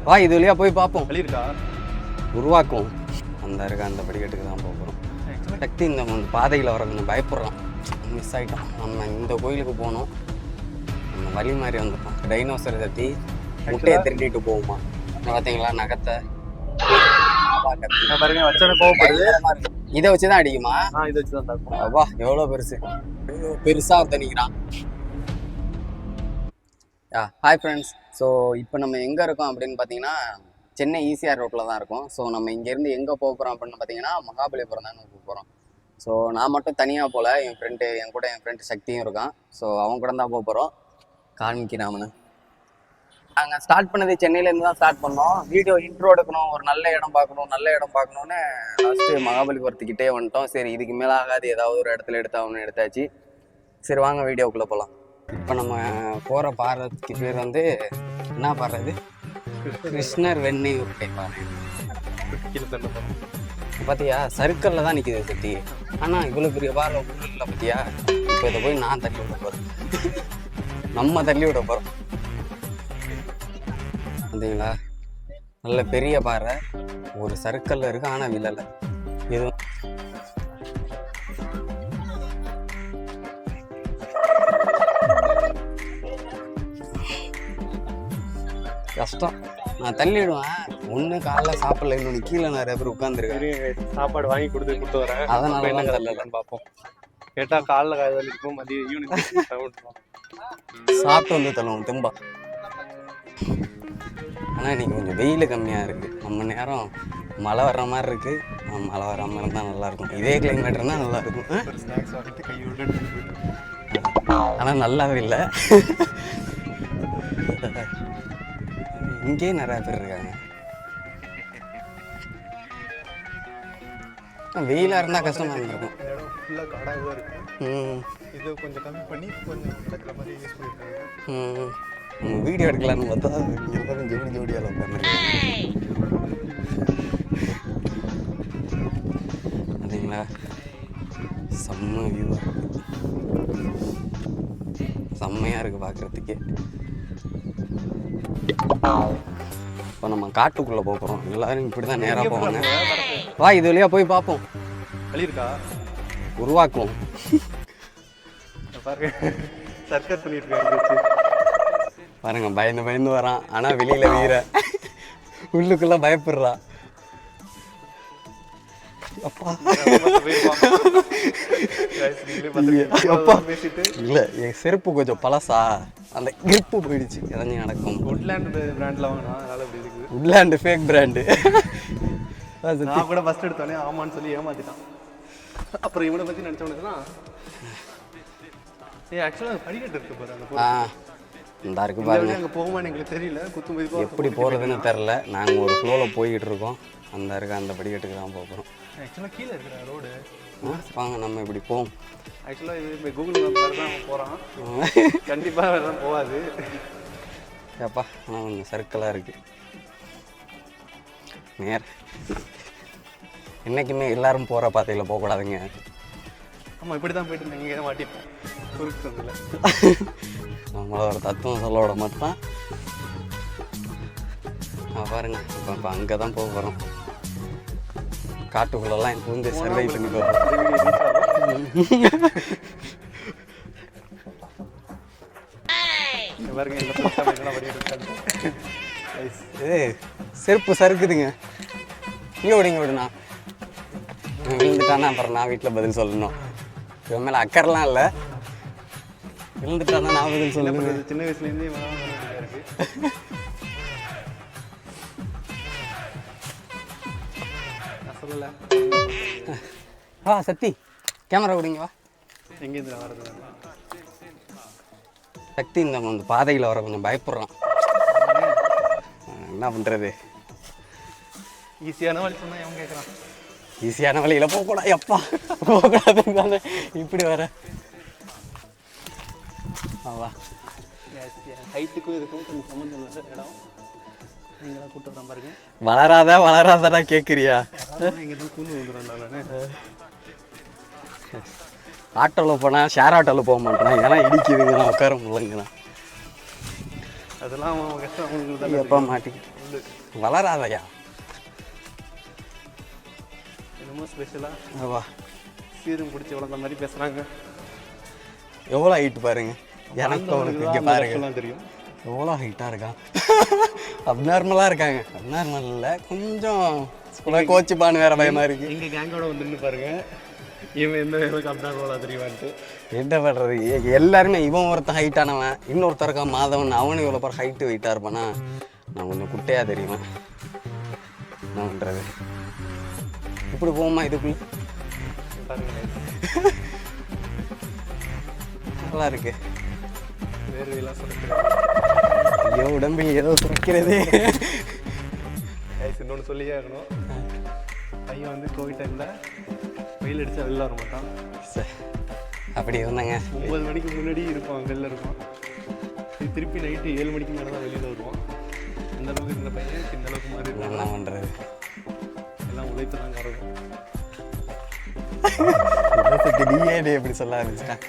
வா இது வழியா போய் பார்ப்போம். வழி இருக்கா? உருவாக்கும். அந்த அந்த படிக்கட்டுக்கு தான் போகிறோம். சக்தி இந்த பாதையில் வர கொஞ்சம் பயப்படுறோம். மிஸ் ஆகிட்டோம். நம்ம இந்த கோயிலுக்கு போனோம், நம்ம வழி மாதிரி வந்துட்டோம். டைனோசர் தட்டி முட்டையை திருண்டிட்டு போகுமா பார்த்தீங்களா? நகத்தை பாருங்க, வச்சோட கோவப்படுது. இதை வச்சு தான் அடிக்குமா? இதை வச்சு தான் தாக்கும். வா எவ்வளோ பெருசாக ஒருத்தனிக்கிறான். Hi friends. ஸோ இப்போ நம்ம எங்கே இருக்கோம் அப்படின்னு பார்த்தீங்கன்னா சென்னை ஈசிஆர் ரோட்டில் தான் இருக்கும். ஸோ நம்ம இங்கேருந்து எங்கே போக போகிறோம் அப்படின்னு பார்த்தீங்கன்னா மகாபலிபுரம் தான் போக போகிறோம். ஸோ நான் மட்டும் தனியாக போகல, என் ஃப்ரெண்டு சக்தியும் இருக்கான். ஸோ அவங்க கூட தான் போக போகிறோம். காமிக்கிறாமனு நாங்கள் ஸ்டார்ட் பண்ணது சென்னையிலேருந்து தான் ஸ்டார்ட் பண்ணோம். வீடியோ இன்ட்ரோ எடுக்கணும், ஒரு நல்ல இடம் பார்க்கணுன்னு லாஸ்ட்டு மகாபலிபுரத்துக்கிட்டே வந்துட்டோம். சரி இதுக்கு மேலே ஆகாது, ஏதாவது ஒரு இடத்துல எடுத்தாச்சு. சரி வாங்க வீடியோக்குள்ளே போகலாம். இப்போ நம்ம போகிற பாறதுக்கு பேர் வந்து என்ன பாடுறது? கிருஷ்ணர் வெண்ணெய் உருட்டை பாறை. பார்த்தியா சர்க்கிளில் தான் நிற்கிது சக்தி. ஆனால் இவ்வளோ பெரிய பாறை ஊரில் பார்த்தியா? இப்போ இதை போய் நான் தள்ளி விட போகிறேன். நம்ம தள்ளி விட போகிறோம். பார்த்தீங்களா? நல்ல பெரிய பாறை, ஒரு சர்க்கிளில் இருக்குது, ஆனால் விழலை. எதுவும் கஷ்டம். நான் தள்ளிடுவேன். ஒன்று காலைல சாப்பிடல, இன்னொன்று கீழே நிறைய பேர் உட்காந்துருக்கேன். சாப்பாடு வாங்கி கொடுத்து வரேன். அதனால என்ன தள்ளலன்னு பார்ப்போம். கேட்டால் காலைல காய்தல் இருக்கும், மதியம் ஈவினிங் சாப்பிட்டு வந்து தள்ளுவோம் தெம்பா. ஆனால் இன்னைக்கு கொஞ்சம் வெயில் கம்மியாக இருக்குது. நம்ம நேரம் மழை வர்ற மாதிரி இருக்குது. மழை வர மாதிரி இருந்தால் நல்லாயிருக்கும். இதே கிளைமேட்னா நல்லாயிருக்கும். ஆனால் நல்லாவே இல்லை. இங்கேயே நிறையா பேர் இருக்காங்க. வெயிலாக இருந்தால் கஷ்டமாக இருந்திருக்கும். இது கொஞ்சம் கம்மி பண்ணி கொஞ்சம் நடக்கிற மாதிரி யூஸ் பண்ணியிருக்காங்க. வீடியோ எடுக்கலான்னு பார்த்தா இங்கே எல்லாரும் ஜோடியால் உட்காந்துருக்காங்க. பார்த்தீங்களா? செம்ம வியூவாக இருக்குது. செம்மையாக இருக்குது பார்க்குறதுக்கே. இப்போ நம்ம காட்டுக்குள்ளே போகிறோம். எல்லாரும் இப்படி தான் நேராக போவாங்க. வா இது வழியாக போய் பார்ப்போம். வழி இருக்கா? உருவாக்குவோம். பாருங்க, சர்க்கஸ் பண்ணிட்டு பாருங்க, பயந்து வரான். ஆனால் வெளியில் வீர உள்ளுக்குள்ளே பயப்படுறா. அப்பா இல்லை, என் செருப்பு கொஞ்சம் பழசா, அந்த கிரிப்பு போயிடுச்சு. இறஞ்சி நடக்கும். உட்லேண்ட் பிராண்டில் வாங்கினா, அதனால இப்படி இருக்குது. உட்லேண்டு ஃபேக் பிராண்டு. நான் கூட ஃபஸ்ட் எடுத்தோடனே ஆமான்னு சொல்லி ஏமாத்திட்டான். அப்புறம் இவனை பற்றி நினச்சவனுக்குன்னா ஆக்சுவலாக படிக்கட்டு இருக்கு பாரு. அந்த இந்த இருக்கு பாருங்க. அங்கே போகுமான்னு எங்களுக்கு தெரியல. எப்படி போகிறதுன்னு தெரில. நாங்கள் ஒரு ஃப்ளோவில் போய்கிட்டு இருக்கோம். அந்த படிக்கட்டுக்கு தான் போகிறோம். ஆக்சுவலாக கீழே இருக்கிற ரோடு. வாங்க நம்ம இப்படி போவோம். ஆக்சுவலாக இது இப்போ கூகுள் மேப் மாதிரி தான் போகிறான். கண்டிப்பாக வேறு போகாது. ஏப்பா ஆனால் கொஞ்சம் சர்க்கிளாக இருக்குது. என்றைக்குமே எல்லோரும் போகிற பாதையில் போகக்கூடாதுங்க. ஆமாம், இப்படி தான் போயிட்டு நீங்கள் மாட்டிப்போம் குறுக்கு. நம்மளோட தத்துவம் சொல்ல விட மாட்டான். பாருங்க, இப்போ அங்கே தான் போக போகிறோம். காட்டுக்குள்ளெல்லாம் எனக்கு வந்து சர்வை பண்ணி போகிறோம். செருப்பு சறுக்குதுங்க. இங்கே விடுண்ணா. விழுந்துட்டானா அப்புறம் நான் வீட்டில் பதில் சொல்லணும். இவன் மேலே அக்கறைலாம் இல்லை. விழுந்துட்டானா நான் பதில் சொல்லணும். சின்ன வயசுலேருந்தே சொல்லலை. சக்தி கேமரா கொடுங்க. வா. எங்கேருந்து வரது? சக்தி இந்த பாதையில் வர கொஞ்சம் பயப்படுறான். என்ன பண்ணுறது? ஈஸியான வழி சொன்னால் எவன் கேட்குறான்? ஈஸியான வழியில் போகக்கூடாது. எப்பா போகக்கூடாதுன்னு தானே இப்படி வர. வா. ஹைட்டுக்கும் இதுக்கும் கொஞ்சம் சம்மந்தம் இல்லை இடம். நீங்களாம் கூட்டு வர பாருங்க. வளராதடா கேட்குறியா? இங்கே தான் கூண்டு வந்துடுறேன். ஆட்டோவில் போனால் ஷேர் ஆட்டோவில் போக மாட்டேன். ஏன்னா இடிக்குதுங்க, நான் உட்கார முடியலங்கண்ணா. அதெல்லாம் கஷ்டம். எப்போ மாட்டிக்கிட்டு சொல்லு. வளராதையா? என்னமோ ஸ்பெஷலாக வா, சீரும் பிடிச்சி வளர்ந்த மாதிரி பேசுகிறாங்க. எவ்வளோ ஹைட் பாருங்க. எனக்கு அவனுக்கு இங்கே பாருங்க தெரியும் எவ்வளோ ஹைட்டாக இருக்கான். அப்நார்மலாக இருக்காங்க. அப்நார்மல் இல்லை, கொஞ்சம் கோச்சிப்பான்னு வேற பயமா இருக்கு. எங்கள் கேங்கோட வந்து நின்று பாருங்க, இவன் எந்த வேலைக்கு அப்நார்மலாக தெரியுமான்ட்டு. என்ன பண்ணுறது, எல்லாருமே இவன் ஒருத்தன் ஹைட்டானவன், இன்னொருத்தர் இருக்கான் மாதவன், அவனு இவ்வளோ பேர் ஹைட்டு வெயிட்டாக இருப்பானா, நான் கொஞ்சம் குட்டையாக தெரியுமா. என்ன பண்ணுறது, இப்படி போகுமா இதுக்குள்ள? நல்லா இருக்கு. வேறு எல்லாம் சொல்லுங்க. ஐயோ உடம்பில் ஏதோ சுரக்கிறது. இன்னொன்று சொல்லியே ஆகணும், பையன் வந்து கோவிட் டைமில் வெயில் அடித்தா வெளில வர மாட்டான். அப்படி இருந்தாங்க. 9 மணிக்கு முன்னாடி இருப்பான், வெளில இருப்பான். திருப்பி நைட்டு 7 மணிக்கு மேலே தான் வெளியில் வருவான். அந்த அளவுக்கு இந்த பையன் இந்த அளவுக்கு மாதிரி இருக்கான். என்ன பண்ணுறது, எல்லாம் உழைத்து தான் காரணம். நீயே எப்படி சொல்ல ஆரம்பிச்சிட்டேன்.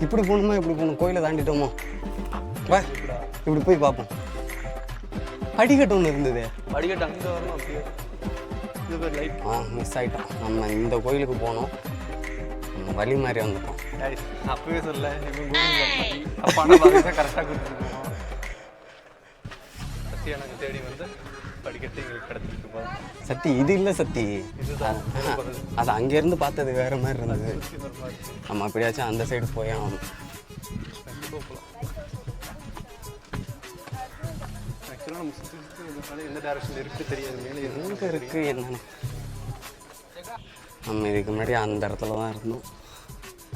இப்படி போகணுமா, இப்படி போகணும், கோயிலை தாண்டிட்டோமோ, வா இப்படி போய் பார்ப்போம். படிக்கட்டு ஒன்று இருந்தது, படிக்கட்டு அங்கே வரணும். அப்படியே இது பேர் லைட். மிஸ் ஆகிட்டோம். நம்ம இந்த கோயிலுக்கு போனோம், நம்ம வழி மாதிரி வந்துட்டோம். அப்பவே சொல்ல, இவன் கூகுள் அப்பான பாதையை கரெக்டாக கொடுத்துருக்கோம். சத்தியா நாங்கள் தேடி வந்து படிக்கட்டு எங்களுக்கு கிடச்சிட்டு போகிறோம். சத்தி இது இல்லை சத்தி, இதுதான் அது அங்கேருந்து பார்த்தது வேறு மாதிரி இருந்தது. நம்ம அப்படியாச்சும் அந்த சைடு போய் ஆகணும். ஆக்சுவலாக நம்ம சுற்றி சுற்றி எந்த டேரக்ஷனில் இருக்குது தெரியாது. மேலே எங்கே இருக்குது என்னன்னு. நம்ம இதுக்கு முன்னாடி அந்த இடத்துல தான் இருந்தோம்.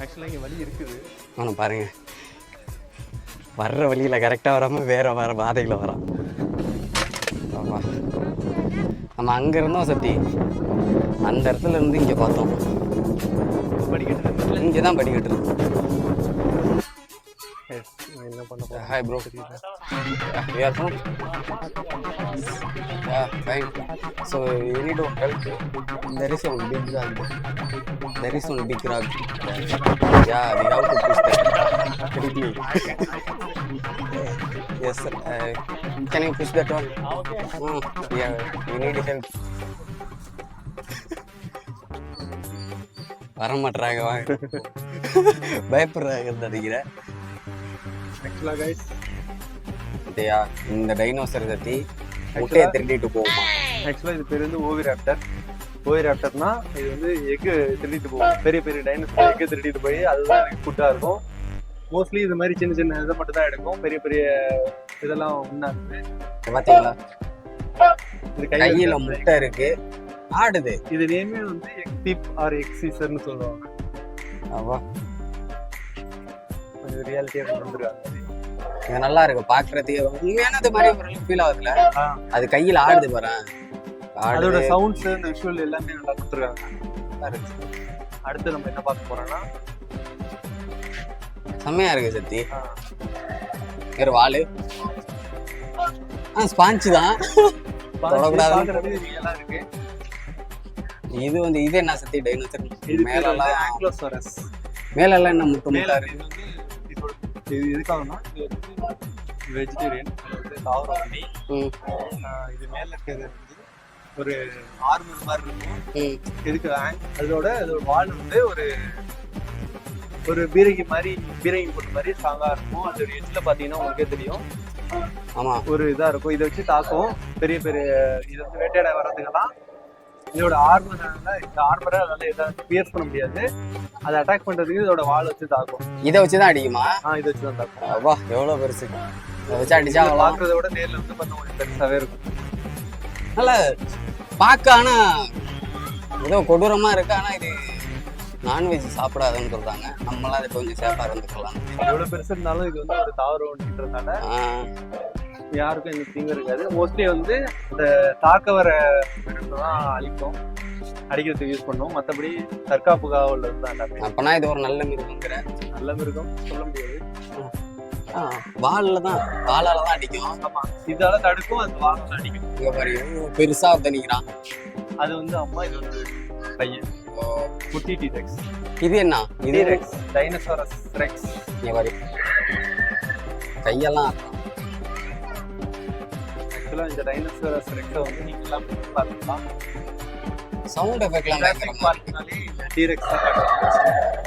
ஆக்சுவலாக இங்கே வழி இருக்குது. ஆனால் பாருங்கள், வர்ற வழியில் கரெக்டாக வராமல் வேறு பாதையில் வரோம். ஆமாம், நம்ம அங்கே இருந்தோம் சத்தி, அந்த இடத்துல இருந்து இங்கே பார்த்தோம். படிக்கட்டு இங்கே தான் படிக்கட்டு இருக்கு. என்ன பண்ண போகிறோம்? Hi bro, we are from? Yeah, fine. So you need to help. There is one big rock. There is one big rock. Yeah, we have to push that quickly. Yes sir. Can you push that one? Yeah, we need help. வர மாட்டுறாங்க, வாங்க. பயப்படுறாங்க நினைக்கிறேன். ஆக்சுவலாக guys, இல்லையா இந்த dinosaur பற்றி முட்டையை திருடிட்டு போகுமா. ஆக்சுவலாக இது பேர் வந்து ஓவிராப்டர். ஓவிராப்டர்னா இது வந்து எக்கு திருடிட்டு போகும். பெரிய பெரிய டைனோசர் எக்கு திருடிட்டு போய் அதுதான் எனக்கு ஃபுட்டாக இருக்கும். மோஸ்ட்லி இது மாதிரி சின்ன சின்ன இதை மட்டும் தான் எடுக்கும். பெரிய பெரிய இதெல்லாம் ஒன்றாகுது. பார்த்தீங்களா, இது கையில் முட்டை இருக்கு, ஆடுது. இது நேமே வந்து எக்ஸிப் ஆர் எக்ஸிசர்னு சொல்லுவாங்க. அப்பா இது ரியாலிட்டியாக வந்துருக்காங்க. இது நல்லா இருக்கு பாக்குறதுக்கு, உண்மையானது மாதிரி ஒரு ஃபீல் ஆகுதுல. அது கையில் ஆடுது பாரு, அதோட சவுண்ட்ஸ் இந்த விஷுவல் எல்லாமே நல்லா கொடுத்துருக்காங்க. அடுத்து நம்ம என்ன பார்க்க போறோம்னா, செம்மையா இருக்கு சத்தி. வேற வாலு ஸ்பாஞ்சு தான் தொடக்கூடாது. இருக்கு. இது வந்து இது என்ன சத்தி, டைனோசர் மேலெல்லாம் ஆங்கிலோசாரஸ். மேலெல்லாம் என்ன முட்டை முட்டை இது வந்து இது எதுக்காகனா இது வந்து வெஜிடேரியன், தாவரம். இது மேல இருக்கிறது வந்து ஒரு ஆர்மர் மாதிரி இருக்கும். இதுக்கு அதோட வால் வந்து ஒரு பீரங்கி மாதிரி, பீரங்கி போட்ட மாதிரி ஸ்ட்ராங்கா இருக்கும். அதோட எட்ஜில் பார்த்தீங்கன்னா உங்களுக்கே தெரியும். ஆமா, ஒரு இதா இருக்கும். இதை வச்சு தாக்கும். பெரிய பெரிய இது வந்து வேட்டையாட வர்றதுக்கெல்லாம் இதோட ஆர்மரால, இந்த ஆர்மரை அதனால எதாவது பியர்ஸ் பண்ண முடியாது. அதை அட்டாக் பண்றதுக்கு இதோட வால் வச்சு தாக்கும். இதை வச்சுதான் அடிக்குமா? இதை வச்சு தான் தாக்கும். வா எவ்வளவு பெருசு, இதை வச்சு அடிச்சா பாக்குறத விட நேர்ல வந்து பண்ண கொஞ்சம் பெருசாவே இருக்கும். நல்லா பார்க்க, ஆனா ஏதோ கொடூரமா இருக்கு. ஆனா இது நான்வெஜ் சாப்பிடாதுன்னு சொல்றாங்க. நம்மளாம் அதை கொஞ்சம் சேஃபா இருந்துக்கலாம். எவ்வளவு பெருசு இருந்தாலும் இது வந்து ஒரு தாவரம்ன்றதுனால யாருக்கும் இந்த தீங்கு இருக்காது. மோஸ்ட்லி வந்து இந்த தாக்க வர தான் அழிக்கும், அடிக்கிறதுக்கு யூஸ் பண்ணுவோம். மற்றபடி தற்காப்புக்காக உள்ளது தான் எல்லாமே. அப்பனா இது ஒரு நல்ல மிருகங்கிற. நல்ல மிருகம் சொல்ல முடியாது. வாலால தான் அடிக்கும். ஆமா, இதால தடுக்கும், அது வாலால அடிக்கும். இங்க பாரு, பெருசா தனிக்கிறான். அது வந்து அம்மா, இது வந்து பையன் குட்டி டீரெக்ஸ். இது என்ன, இது ரெக்ஸ், டைனோசாரஸ் ரெக்ஸ். இங்க பாரு கையெல்லாம். ஆக்சுவலாக இந்த டைனோசரஸ் ரெக்ஸை வந்து நீங்கள் எல்லாம் பார்த்துக்கலாம். சவுண்ட் எஃபெக்ட்லாம் ஜுராசிக் பார்க்னாலே டீரெக்ஸ்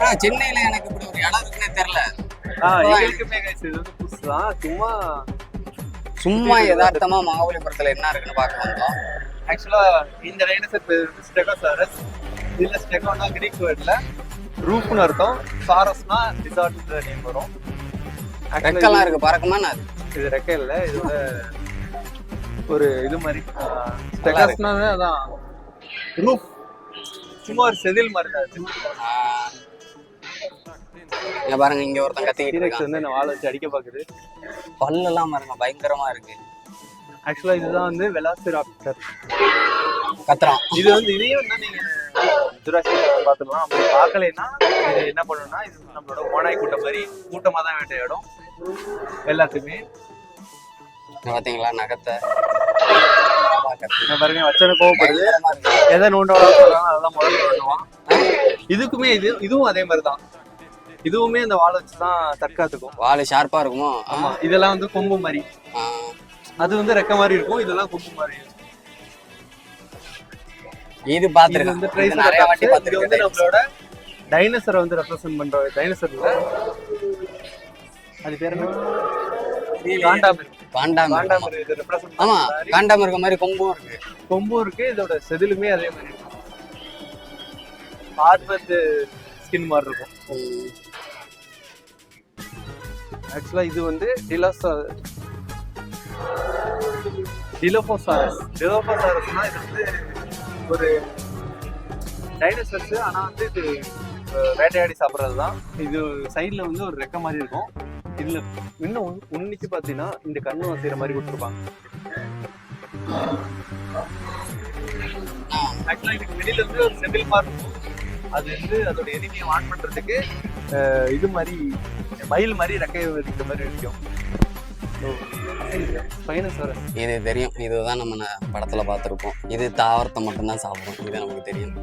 தான் சென்னையில எனக்கு இப்படி ஒரு இடம் இருக்குன்னே தெரியல. எங்களுக்குமே guys இது வந்து புதுசு தான். சும்மா யதார்த்தமா மகாபலிபுரத்துல என்ன இருக்குன்னு பார்க்க வந்தோம். ஆக்சுவலாக இந்த டைனோசர் பேர் வந்து ஸ்டெகோசாரஸ். இதில் ஸ்டெகோனா கிரீக் வேர்டில் ரூஃப்னு அர்த்தம், சாரஸ்னா ரிசார்ட் நேம் வரும். ரெக்கெல்லாம் இருக்கு, பறக்குமா? இது ரெக்கை இல்லை, இதோட ஒரு இது மாதிரி ஸ்டெகோஸ்னா அதான் ரூஃப், சும்மா ஒரு செதில் மாதிரி தான் அது. இங்க பாருங்க, இங்க ஒருத்தன் கத்திக்கிட்டு டீரெக்ஸ் இருக்கான். வந்து என்ன வாழை வச்சு அடிக்க பாக்குது. பல்லெல்லாம் பாருங்க, பயங்கரமா இருக்கு. ஆக்சுவலா இதுதான் வந்து வெலாசிராப்டர் கத்துறான். இது வந்து இதையும் தான் நீங்க ஜுராசிக் பார்த்துக்கலாம். அப்படி பார்க்கலைன்னா இது என்ன பண்ணணும்னா, இது வந்து நம்மளோட ஓனாய் கூட்டம் மாதிரி கூட்டமாக தான் வேட்டையாடும் எல்லாத்துக்குமே. பாத்தீங்களா நகத்தை? பாருங்க, வச்சனை கோவப்படுது, எதை நோண்ட சொல்றாங்க அதெல்லாம் முதல்ல பண்ணுவான். இதுக்குமே இதுவும் அதே மாதிரி தான். இதுவுமே இந்த வாழை வச்சு தான் தற்காத்துக்கும். வாழை ஷார்ப்பா இருக்குமோ? ஆமா, இதெல்லாம் வந்து கொம்பு மாதிரி, அது வந்து ரெக்க மாதிரி இருக்கும், இதெல்லாம் கொம்பு மாதிரி. இது பாத்துருக்கேன், வந்து நிறைய வாட்டி இது வந்து பாத்துருக்கேன். நம்மளோட டைனோசரை வந்து ரெப்ரசன்ட் பண்ற டைனோசர்ல அது பேர் என்ன? காண்டாமிருகம். இது ரெப்ரசன்ட் ஆமா, காண்டாமிருகம் மாதிரி கொம்பும் இருக்கு. கொம்பும் இருக்கு, இதோட செதிலுமே அதே மாதிரி இருக்கும். ஹார்ட் ஸ்கின் மாதிரி இருக்கும். ஆக்சுவலா இது வந்து டிலோபோசாரஸ்னா இது வந்து ஒரு டைனோசர்ஸ், ஆனா வந்து இது வேட்டையாடி சாப்பிட்றது தான். இது சைட்ல வந்து ஒரு ரெக்க மாதிரி இருக்கும். இதுல இன்னும் உன்னிச்சு பாத்தீங்கன்னா இந்த கண்ணு வசைற மாதிரி கொடுத்துருப்பாங்க. ஆக்சுவலா இதுக்கு வெளியில வந்து ஒரு செதில் மாதிரி இருக்கும். அது வந்து அதோட எளிமையை வான் பண்றதுக்கு இது மாதிரி மயில் மாதிரி ரெக்கையை இருக்கிற மாதிரி இருக்கும். இது தெரியும், இதுதான் நம்ம படத்துல பார்த்துருப்போம். இது தாவரத்தை மட்டும்தான் சாப்பிடும், இது நமக்கு தெரியும்.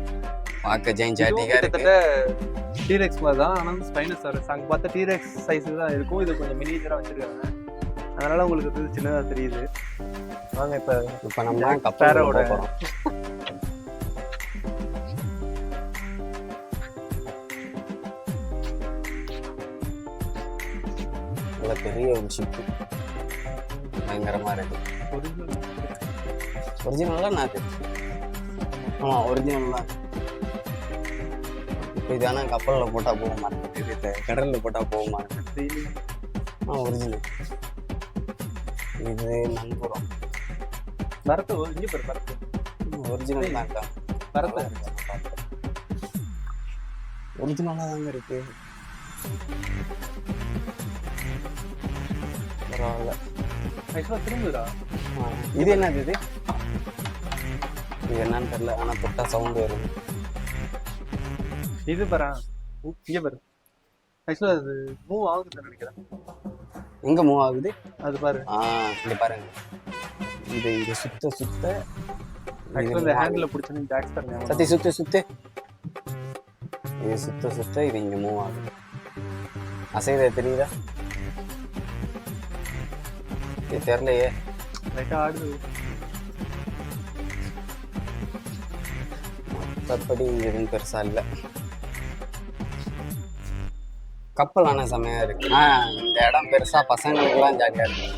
பார்க்க ஜெயின்சாட்டிக்கா இருக்கு. டீரெக்ஸ் மாதிரி தான், ஆனால் ஸ்பைனோசாரஸ் அங்கே பார்த்தா டீரெக்ஸ் சைஸ் தான் இருக்கும். இது கொஞ்சம் மினியேச்சரா வச்சிருக்காங்க, அதனால உங்களுக்கு இது சின்னதா தெரியுது. வாங்க இப்போ நம்ம கப்பலோட போறோம். பெரிய ஒரு ஷிப்பு பயங்கரமா இருக்கு. ஒரிஜினலா நாக்கு. ஆமா, ஒரிஜினல் தான். இப்போ இது ஆனால் கப்பலில் போட்டால் போக மாட்டேங்குது, கடலில் போட்டால் போக மாட்டேங்குது. ஒரிஜினல். இது நண்புறம் பரத்து இங்கே பேர் பரத்து ஒரிஜினல் தான்க்கா. பரத்து ஒரிஜினலாக தாங்க இருக்கு. பரவாயில்ல. ஆக்சுவலாக திரும்புதா? இது என்னது? இது என்னன்னு தெரியல, ஆனால் தொட்டா சவுண்டு வருது. இது பாரு, இங்கே பாரு. ஆக்சுவலாக அது மூவ் ஆகுதுன்னு நினைக்கிறேன். எங்கே மூவ் ஆகுது? அது பாரு. இங்கே பாருங்க, இது இங்கே சுத்த சுத்த ஆக்சுவலாக இந்த ஹேண்டில் பிடிச்சோன்னு ஜாக்ஸ் பாருங்க. சத்தி சுத்து சுத்து, இது சுத்த சுத்த இது இங்கே மூவ் ஆகுது. அசைதே தெரியுதா? இது தெரியலையே. லைட்டாக ஆடுது. மற்றபடி எதுவும் பெருசா இல்லை. கப்பல் ஆனால் செமையா இருக்கு. இந்த இடம் பெருசா பசங்களுக்குலாம் ஜாலியா இருக்கு.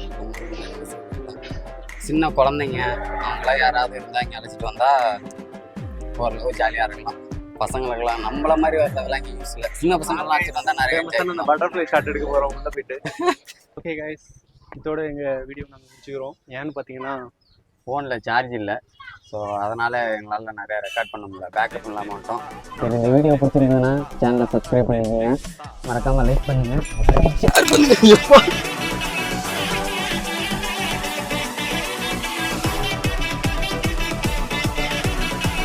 சின்ன குழந்தைங்க அவங்களாம் யாராவது இருந்தா இங்கே அழைச்சிட்டு வந்தா ஓரளவு ஜாலியா இருக்கலாம். பசங்களுக்குலாம் நம்மள மாதிரி வரதெல்லாம் இங்கே யூஸ் இல்லை. சின்ன பசங்கள்லாம் அழைச்சிட்டு வந்தா நிறைய பட்டர்ஃப்ளை ஷாட் எடுக்க போகிறோம் உள்ள போயிட்டு. ஓகே கைஸ், இதோட எங்கள் வீடியோ நாங்கள் முடிச்சுக்கிறோம். ஏன்னு பார்த்தீங்கன்னா ஃபோனில் சார்ஜ் இல்லை, ஸோ அதனால் எங்களால் நிறையா ரெக்கார்ட் பண்ண முடியல, பேக்கப் இல்லாமல் மாட்டோம். சரி, இந்த வீடியோ பிடிச்சிருந்ததுன்னா சேனலை சப்ஸ்கிரைப் பண்ணிக்கோங்க, மறக்காமல் லைக் பண்ணுங்கள்.